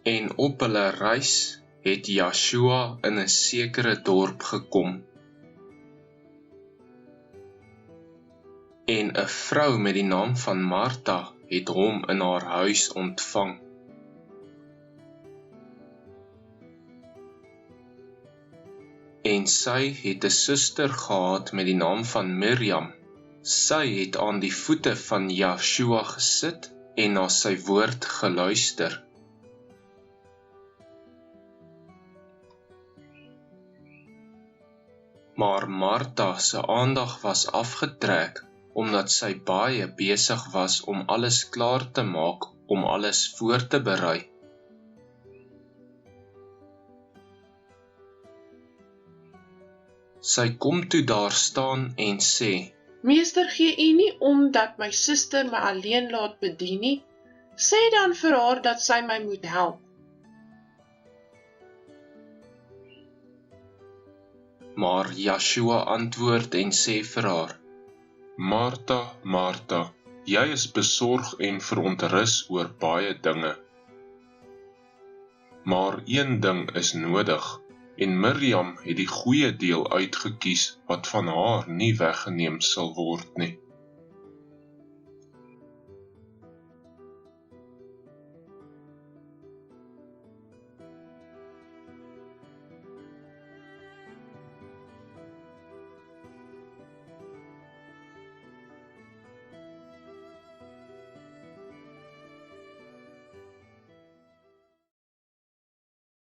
En op hulle reis het Joshua in 'n sekere dorp gekom. En 'n vrou met die naam van Martha het hom in haar huis ontvang. En sy het 'n suster gehad met die naam van Miriam. Sy het aan die voete van Joshua gesit en na sy woord geluister. Maar Martha se aandag was afgetrek, omdat sy baie besig was om alles klaar te maak, om alles voor te berei. Sy kom toe daar staan en sê, Meester, gee u nie om dat my suster my alleen laat bedien nie? Sê dan vir haar dat sy my moet help. Maar Joshua antwoord en sê vir haar, Martha, Martha, jy is besorg en verontrus oor baie dinge. Maar een ding is nodig, en Miriam het die goeie deel uitgekies wat van haar nie weggeneem sal word nie.